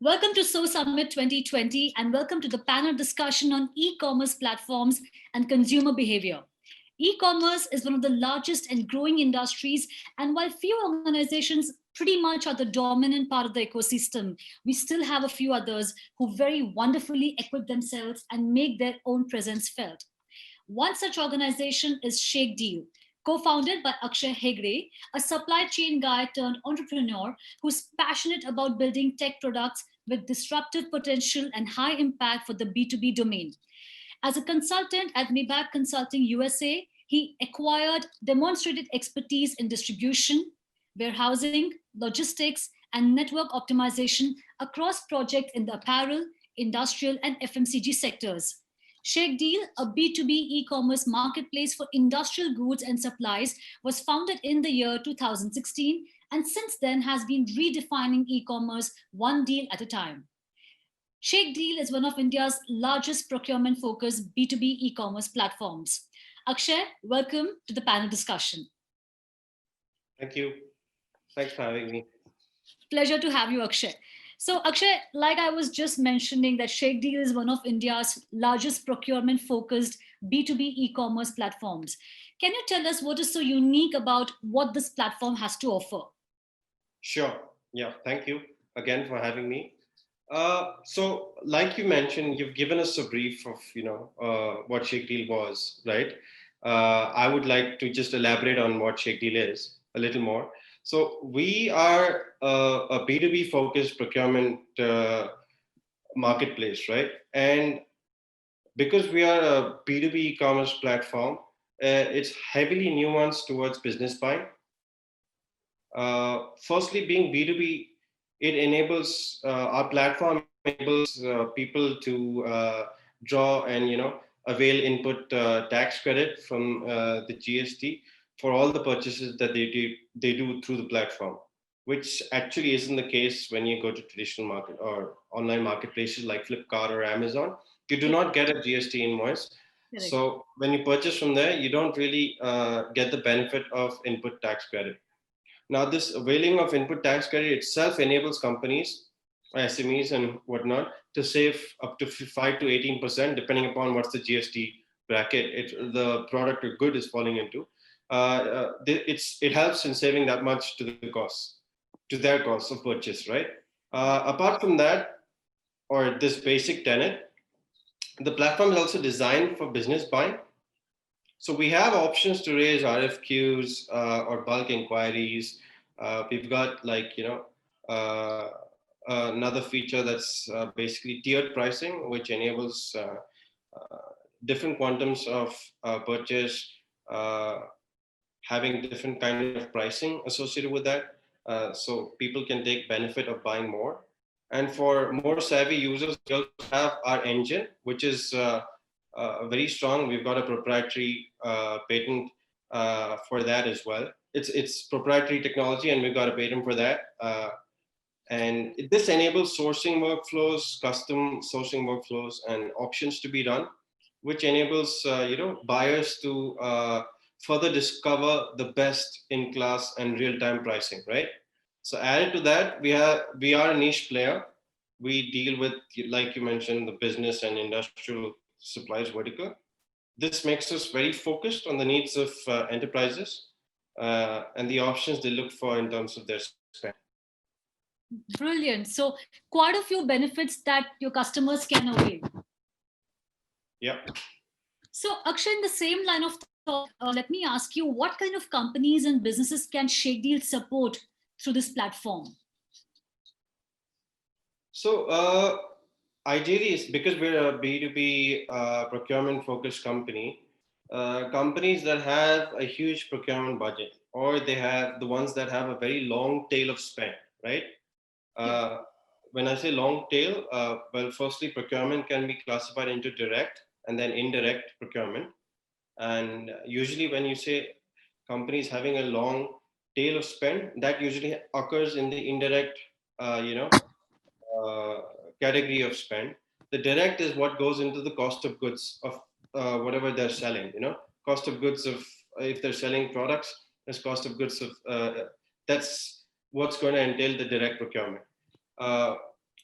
Welcome to So Summit 2020 and welcome to the panel discussion on e-commerce platforms and consumer behavior. E-commerce is one of the largest and growing industries, and while few organizations pretty much are the dominant part of the ecosystem, we still have a few others who very wonderfully equip themselves and make their own presence felt. One such organization is Shake Deal, co-founded by Akshay Hegde, a supply chain guy turned entrepreneur who's passionate about building tech products with disruptive potential and high impact for the B2B domain. As a consultant at Maybach Consulting USA, he acquired demonstrated expertise in distribution, warehousing, logistics, and network optimization across projects in the apparel, industrial, and FMCG sectors. Shake Deal, a B2B e-commerce marketplace for industrial goods and supplies, was founded in the year 2016 and since then has been redefining e-commerce one deal at a time. Shake Deal is one of India's largest procurement-focused B2B e-commerce platforms. Akshay, welcome to the panel discussion. Thank you. Thanks for having me. Pleasure to have you, Akshay. So Akshay, like I was just mentioning that Shake Deal is one of India's largest procurement-focused B2B e-commerce platforms. Can you tell us what is so unique about what this platform has to offer? Sure. Yeah. Thank you again for having me. So, like you mentioned, you've given us a brief of what Shake Deal was, right? I would like to just elaborate on what Shake Deal is a little more. So, we are a B2B focused procurement marketplace, right? And because we are a B2B e-commerce platform, it's heavily nuanced towards business buying. Firstly, being B2B, it enables our platform enables people to draw and avail input tax credit from the GST for all the purchases that they do through the platform, which actually isn't the case when you go to traditional market or online marketplaces like Flipkart or Amazon. You do not get a GST invoice. Correct. So when you purchase from there, you don't really get the benefit of input tax credit. Now, this availing of input tax credit itself enables companies, SMEs and whatnot, to save up to 5 to 18%, depending upon what's the GST bracket the product or good is falling into. It helps in saving that much to their cost of purchase, right? Apart from that, or this basic tenet, the platform is also designed for business buying. So we have options to raise RFQs or bulk inquiries. We've got another feature that's basically tiered pricing, which enables different quantums of purchase, having different kind of pricing associated with that. So people can take benefit of buying more. And for more savvy users, we also have our engine, which is very strong. We've got a proprietary patent for that as well. It's proprietary technology, and we've got a patent for that. And this enables sourcing workflows, custom sourcing workflows, and options to be done, which enables buyers to further discover the best in class and real time pricing, right? So added to that, we are a niche player. We deal with, like you mentioned, the business and industrial supplies vertical. This makes us very focused on the needs of enterprises and the options they look for in terms of their spend. Brilliant. So quite a few benefits that your customers can avail. Yeah. So Akshay, in the same line of thought, let me ask you, what kind of companies and businesses can Shake Deal support through this platform? So ideally, it's because we're a B2B procurement focused company, companies that have a huge procurement budget, or they have the ones that have a very long tail of spend, right? When I say long tail, well, firstly, procurement can be classified into direct and then indirect procurement. And usually when you say companies having a long tail of spend, that usually occurs in the indirect, category of spend. The direct is what goes into the cost of goods of whatever they're selling. Cost of goods of if they're selling products, there's cost of goods of that's what's going to entail the direct procurement.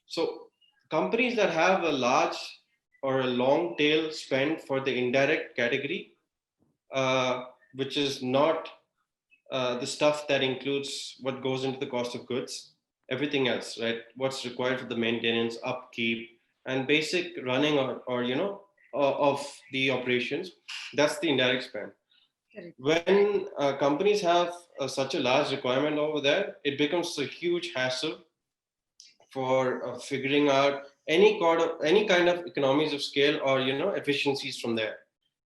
So companies that have a large or a long tail spend for the indirect category, uh, which is not the stuff that includes what goes into the cost of goods, everything else, right? What's required for the maintenance, upkeep, and basic running of the operations. That's the indirect spend. Correct. When companies have such a large requirement over there, it becomes a huge hassle for figuring out any kind of economies of scale or efficiencies from there.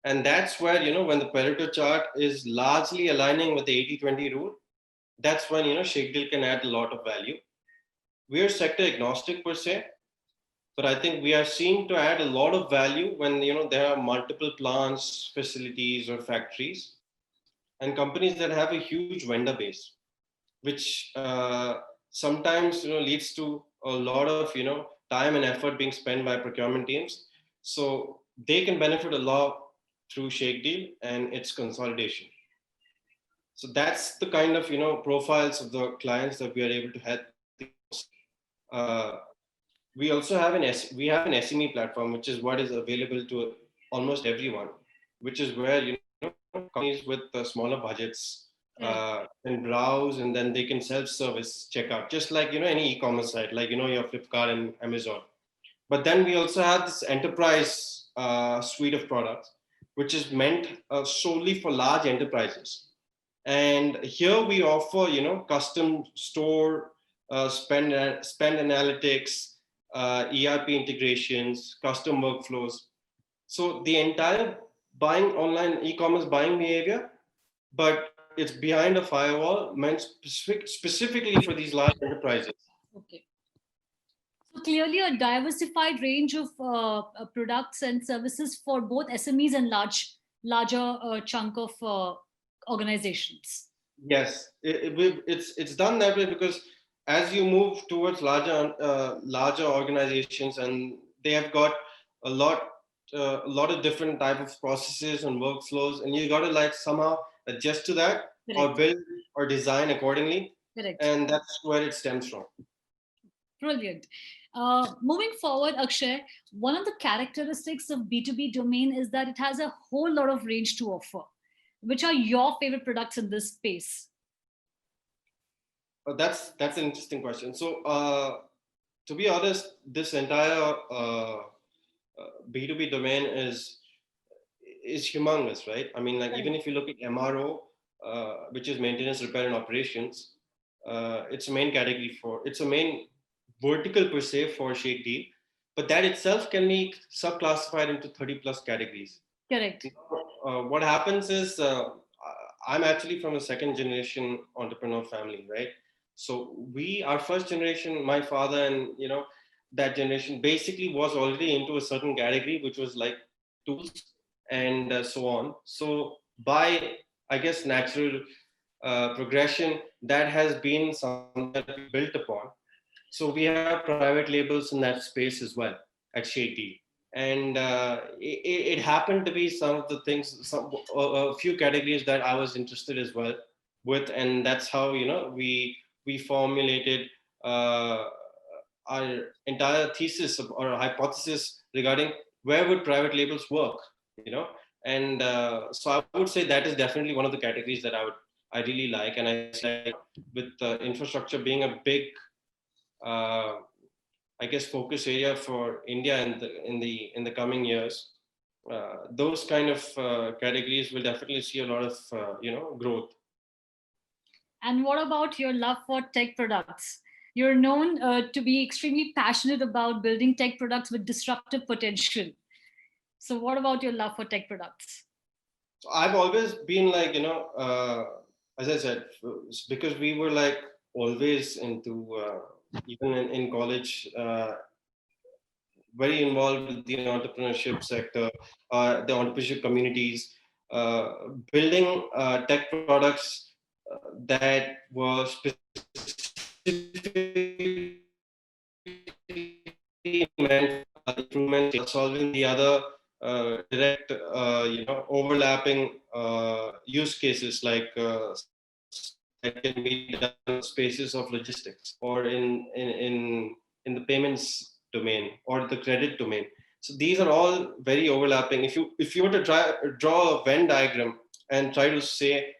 And that's where when the Pareto chart is largely aligning with the 80-20 rule, that's when Shakedeal can add a lot of value. We are sector agnostic per se, but I think we are seen to add a lot of value when there are multiple plants, facilities, or factories, and companies that have a huge vendor base, which sometimes leads to a lot of time and effort being spent by procurement teams. So they can benefit a lot through Shake Deal and its consolidation. So that's the kind of profiles of the clients that we are able to help the most. Uh, we also have we have an SME platform, which is what is available to almost everyone, which is where companies with smaller budgets Correct. can browse, and then they can self-service checkout, just like any e-commerce site, like your Flipkart and Amazon. But then we also have this enterprise suite of products, which is meant solely for large enterprises. And here we offer, custom store spend analytics, ERP integrations, custom workflows. So the entire buying online e-commerce buying behavior, but it's behind a firewall meant specifically for these large enterprises. Okay. So clearly, a diversified range of products and services for both SMEs and larger chunk of organizations. Yes, it's done that way because as you move towards larger organizations, and they have got a lot of different type of processes and workflows, and you got to like somehow adjust to that or Correct. build or design accordingly, Correct. and that's where it stems from. Brilliant. Moving forward, Akshay, one of the characteristics of B2B domain is that it has a whole lot of range to offer. Which are your favorite products in this space? That's an interesting question. So to be honest, this entire B2B domain is humongous, right? I mean, like even Correct. if you look at MRO, which is maintenance, repair, and operations, it's a main vertical per se for Shake Deal, but that itself can be subclassified into 30 plus categories. Correct. What happens is I'm actually from a second generation entrepreneur family, right? So our first generation, my father and that generation basically was already into a certain category, which was like tools and so on. So by I guess natural progression, that has been something that we built upon. So we have private labels in that space as well at Shady. And it happened to be some of the things, a few categories that I was interested as well with, and that's how we formulated uh, our entire thesis or hypothesis regarding where would private labels work, and so I would say that is definitely one of the categories that I really like, and I see like with infrastructure being a big uh, I guess focus area for India in the coming years. Those kind of categories will definitely see a lot of growth. And what about your love for tech products? You're known to be extremely passionate about building tech products with disruptive potential. So, what about your love for tech products? So I've always been like as I said, because we were like always into even in college. Very involved with the entrepreneurship sector, the entrepreneurship communities, uh, building tech products that were specifically meant for improvement, solving the other direct, overlapping use cases like that can be done in spaces of logistics or in in the payments domain or the credit domain. So these are all very overlapping. If you were to draw a Venn diagram and try to say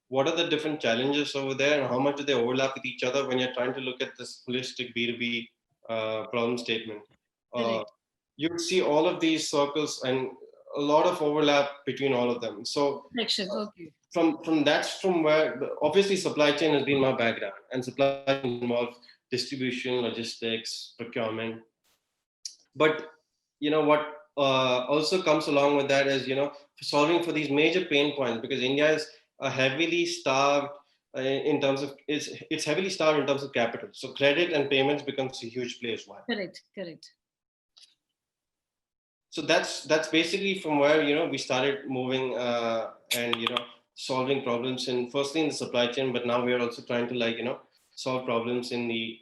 what are the different challenges over there and how much do they overlap with each other when you're trying to look at this holistic B2B problem statement, uh, Correct. you'd see all of these circles and a lot of overlap between all of them. So Section. Okay. from that's from where obviously supply chain has been my background, and supply chain involves distribution, logistics, procurement. But what also comes along with that is solving for these major pain points, because India is heavily starved in terms of it's heavily starved in terms of capital. So credit and payments becomes a huge play as well. Correct. Correct. So that's basically from where we started moving and solving problems in firstly in the supply chain, but now we are also trying to solve problems in the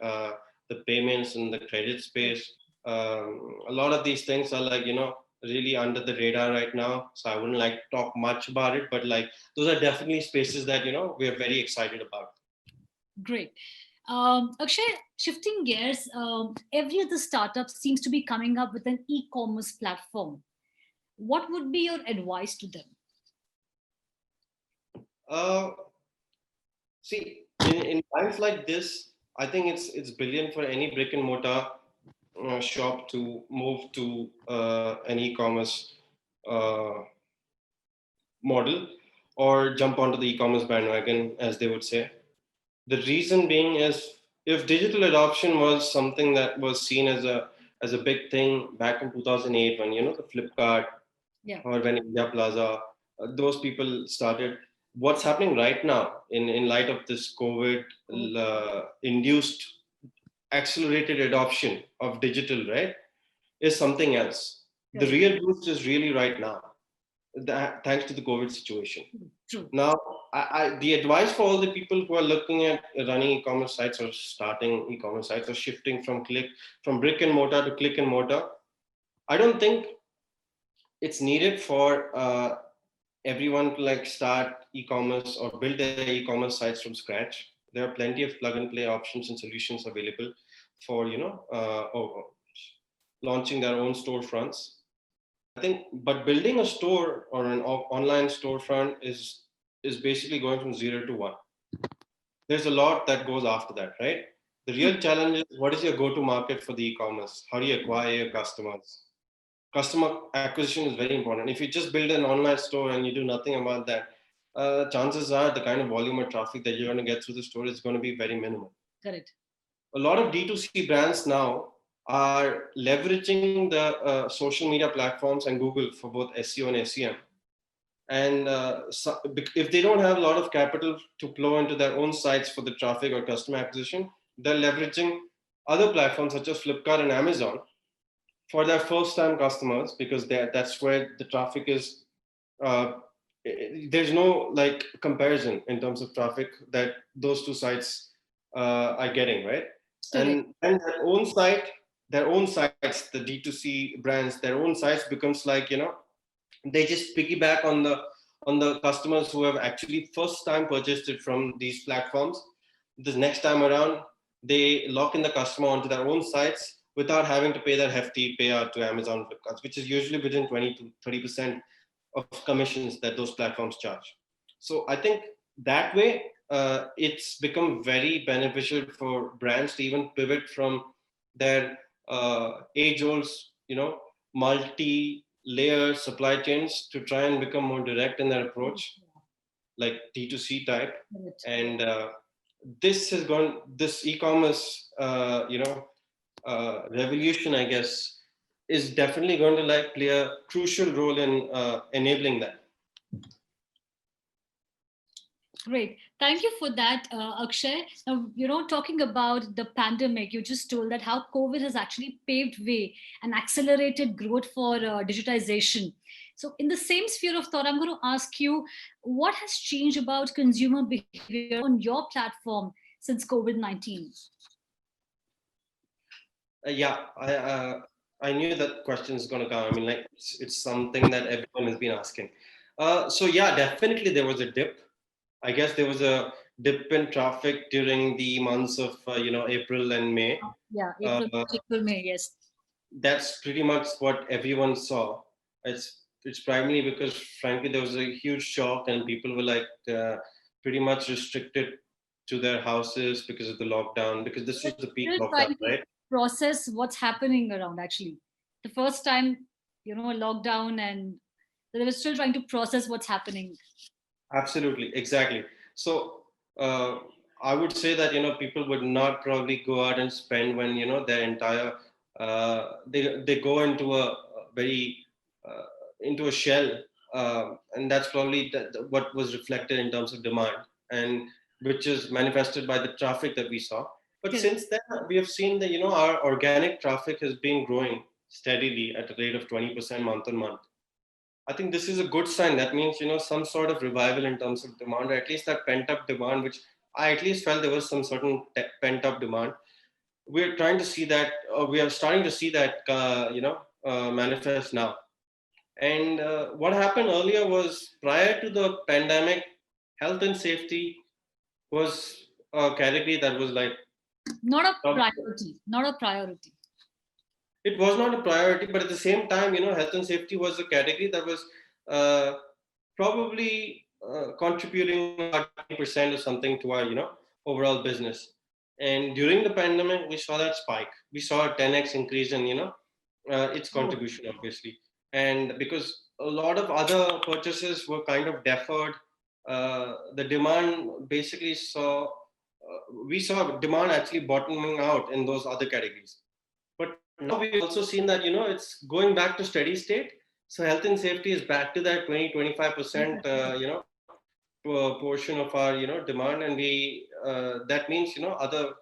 payments and the credit space. A lot of these things are really under the radar right now, so I wouldn't like to talk much about it, but those are definitely spaces that we are very excited about. Great. Akshay, shifting gears, every other startup seems to be coming up with an e-commerce platform. What would be your advice to them? uh, See, in times like this, I think it's brilliant for any brick and mortar shop to move to an e-commerce uh, model, or jump onto the e-commerce bandwagon, as they would say. The reason being is, if digital adoption was something that was seen as a big thing back in 2008, when the Flipkart Yeah. or when India Plaza, those people started. What's happening right now in light of this COVID induced accelerated adoption of digital, right, is something else. The Correct. real boost is really right now, thanks to the COVID situation. True. Now, the advice for all the people who are looking at running e-commerce sites or starting e-commerce sites or shifting from brick and mortar to click and mortar, I don't think it's needed for everyone to start e-commerce or build their e-commerce sites from scratch. There are plenty of plug and play options and solutions available for launching their own storefronts. I think, but building a store or an online storefront is basically going from 0 to 1. There's a lot that goes after that, right? The real True. challenge is, what is your go-to market for the e-commerce? How do you acquire your customers? Customer acquisition is very important. If you just build an online store and you do nothing about that, chances are the kind of volume of traffic that you're going to get through the store is going to be very minimal. Correct. A lot of D2C brands now are leveraging the social media platforms and Google for both SEO and SEM. And if they don't have a lot of capital to plow into their own sites for the traffic or customer acquisition, they're leveraging other platforms such as Flipkart and Amazon for their first time customers, because that's where the traffic is. uh, there's no comparison in terms of traffic that those two sites are getting, right? Correct. And their own sites, the D2C brands, their own sites becomes they just piggyback on the customers who have actually first time purchased it from these platforms. This next time around, they lock in the customer onto their own sites without having to pay that hefty payout to Amazon, Flipkart, which is usually within 20 to 30% of commissions that those platforms charge. So I think that way, it's become very beneficial for brands to even pivot from their age-old, multi-layer supply chains to try and become more direct in their approach, like D2C type. Correct. And this e-commerce, revolution, I guess, is definitely going to play a crucial role in enabling that. Great. Thank you for that, Akshay. Now, talking about the pandemic, you just told that how COVID has actually paved way and accelerated growth for digitization. So, in the same sphere of thought, I'm going to ask you, what has changed about consumer behavior on your platform since COVID-19? Yeah, I knew that question is going to come. I mean, it's something that everyone has been asking. So yeah, definitely there was a dip. I guess there was a dip in traffic during the months of April and May. Yeah, Uh, April, May, yes. that's pretty much what everyone saw. It's primarily because, frankly, there was a huge shock and people were like pretty much restricted to their houses because of the lockdown. Because this was They're the peak still lockdown, trying to right? process what's happening around, actually. The first time, a lockdown, and they were still trying to process what's happening. Absolutely, exactly. So uh, I would say that people would not probably go out and spend when their entire they go into a very uh, into a shell, and that's probably what was reflected in terms of demand, and which is manifested by the traffic that we saw. But Correct. since then, we have seen that our organic traffic has been growing steadily at a rate of 20% month on month. I think this is a good sign. That means, some sort of revival in terms of demand, or at least that pent up demand, which I at least felt there was some certain pent up demand. We're trying to see that, or we are starting to see that, manifest now. And what happened earlier was prior to the pandemic, health and safety was a category that was like, Not a top. priority. Not a priority. It was not a priority, but at the same time, health and safety was a category that was uh, probably contributing about 20% or something to our overall business. And during the pandemic we saw that spike. We saw a 10x increase in its Oh, contribution, obviously. And because a lot of other purchases were kind of deferred, the demand basically saw we saw demand actually bottoming out in those other categories. But now we've also seen that it's going back to steady state. So health and safety is back to that 20-25% portion of our demand, and we that means other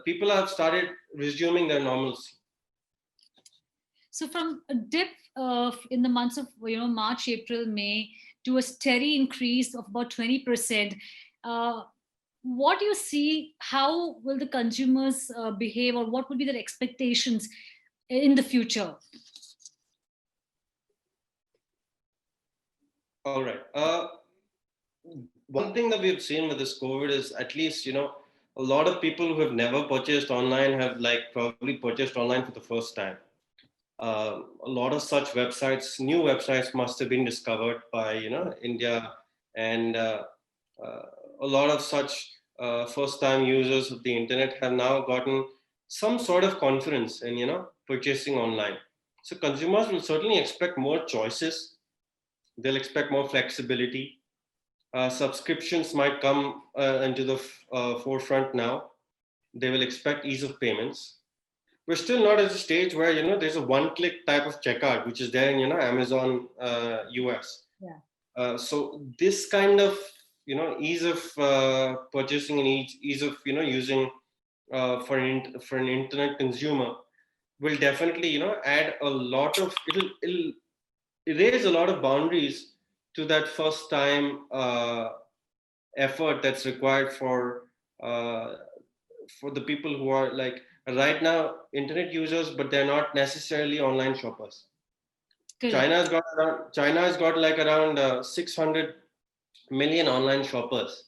people have started resuming their normalcy. so from a dip in the months of March, April, May to a steady increase of about 20%, uh, what do you see? How will the consumers behave, or what would be their expectations in the future? All right. One thing that we've seen with this COVID is, at least a lot of people who have never purchased online have like probably purchased online for the first time. A lot of such websites, new websites, must have been discovered by India, and uh, a lot of such first-time users of the internet have now gotten some sort of confidence in purchasing online. So consumers will certainly expect more choices. They'll expect more flexibility. Subscriptions might come into the forefront now. They will expect ease of payments. We're still not at a stage where there's a one-click type of checkout, which is there in Amazon US. Yeah. So this kind of ease of purchasing and ease of using for an internet consumer will definitely add a lot of it'll erase a lot of boundaries to that first time effort that's required uh, for the people who are like right now internet users, but they're not necessarily online shoppers. Correct. China has got like around 600 million online shoppers.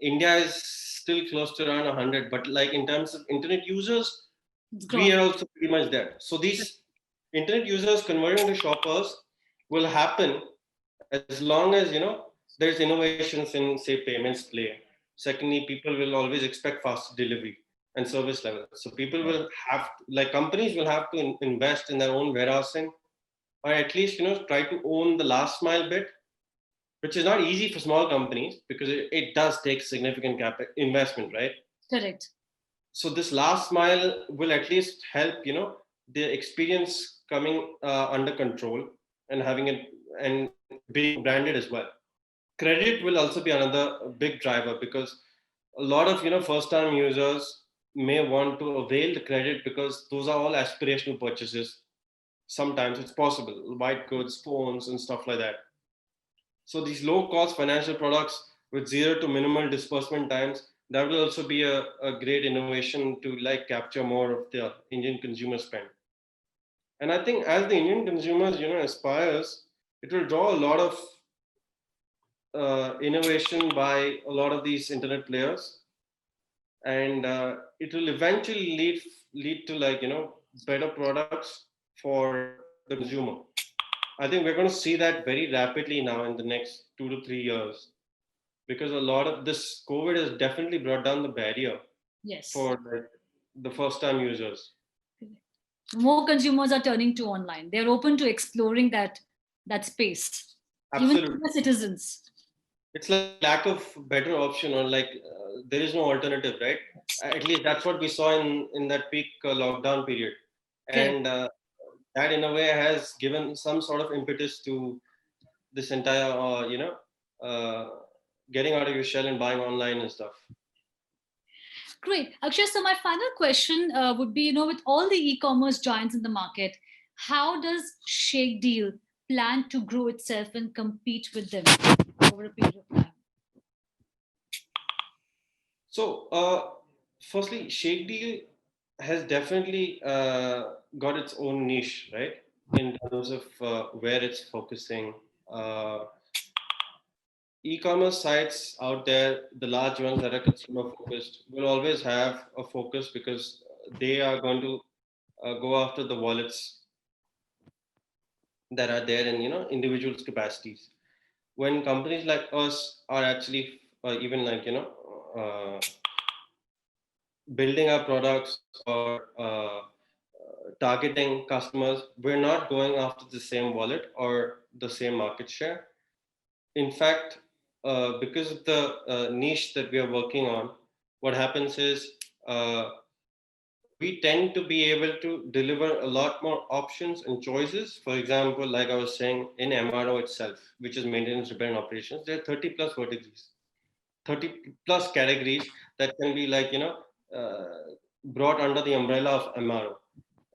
India is still close to around 100, but like in terms of internet users, It's we gone. are also pretty much there. So these internet users converting to shoppers will happen as long as there's innovations in say payments play. Secondly, people will always expect faster delivery and service levels. So people will have like companies will have to invest in their own warehousing, or at least try to own the last mile bit, which is not easy for small companies because it does take significant investment, right? Correct. So this last mile will at least help the experience coming under control and having it and being branded as well. Credit will also be another big driver because a lot of first time users may want to avail the credit because those are all aspirational purchases. Sometimes it's possible, white goods, phones, and stuff like that. So these low cost financial products with zero to minimal disbursement times, that will also be a great innovation to like capture more of the Indian consumer spend. And I think as the Indian consumers aspires, it will draw a lot of innovation by a lot of these internet players, and it will eventually lead to, like, better products for the consumer. I think we're going to see that very rapidly now in the next 2 to 3 years, because a lot of this COVID has definitely brought down the barrier Yes. for, like, the first time users. More consumers are turning to online. They're open to exploring that space. Even Absolutely. senior citizens. It's like lack of better option, or like there is no alternative, right? At least that's what we saw in that peak lockdown period. Correct. And that in a way has given some sort of impetus to this entire uh, getting out of your shell and buying online and stuff. Great. Akshay, so my final question would be, with all the e-commerce giants in the market, how does Shake Deal plan to grow itself and compete with them over a period of time? So firstly, Shake Deal has definitely got its own niche, right, in terms of where it's focusing. uh, E-commerce sites out there, the large ones that are consumer focused, will always have a focus, because they are going to go after the wallets that are there in, individuals' capacities. When companies like us are actually even, like, building our products, or targeting customers, we're not going after the same wallet or the same market share. In fact, because of the niche that we are working on, what happens is, uh, we tend to be able to deliver a lot more options and choices. For example, like I was saying, in MRO itself, which is maintenance, repair, and operations, there are 30 plus verticals, 30 plus categories that can be, like, brought under the umbrella of MRO.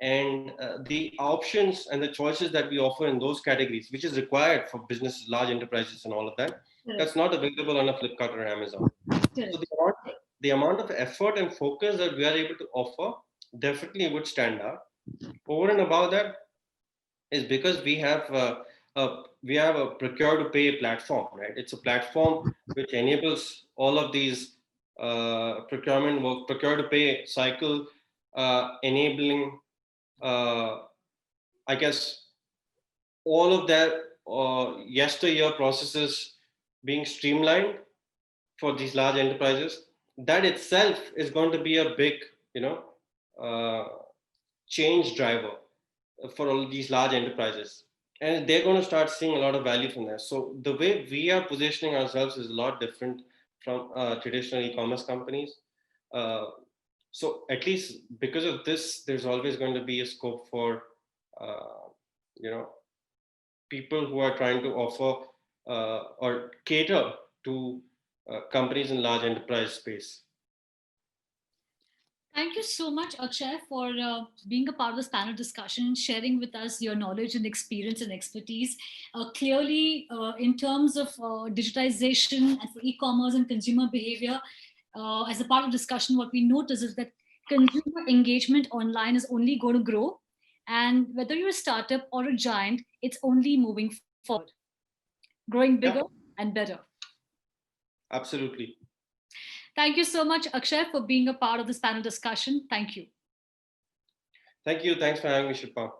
And the options and the choices that we offer in those categories, which is required for businesses, large enterprises, and all of that, Correct. that's not available on a Flipkart or Amazon. So Correct. the amount of effort and focus that we are able to offer definitely would stand out. Over and above that is because we have a procure to pay platform, right? It's a platform which enables all of these procurement work, procure to pay cycle, enabling, uh, I guess, all of that yesteryear processes being streamlined for these large enterprises. That itself is going to be a big, you know, uh, change driver for all these large enterprises. And they're going to start seeing a lot of value from there. So the way we are positioning ourselves is a lot different from traditional e-commerce companies. Uh, so at least because of this, there's always going to be a scope for, uh, you know, people who are trying to offer or cater to companies in large enterprise space. Thank you so much, Akshay, for being a part of this panel discussion, sharing with us your knowledge and experience and expertise. Clearly, in terms of digitization and for e-commerce and consumer behavior, as a part of discussion, what we notice is that consumer engagement online is only going to grow. And whether you're a startup or a giant, it's only moving forward, growing Yeah, bigger and better. absolutely. Thank you so much, Akshay, for being a part of this panel discussion. Thank you. Thank you. Thanks for having me, Shilpa.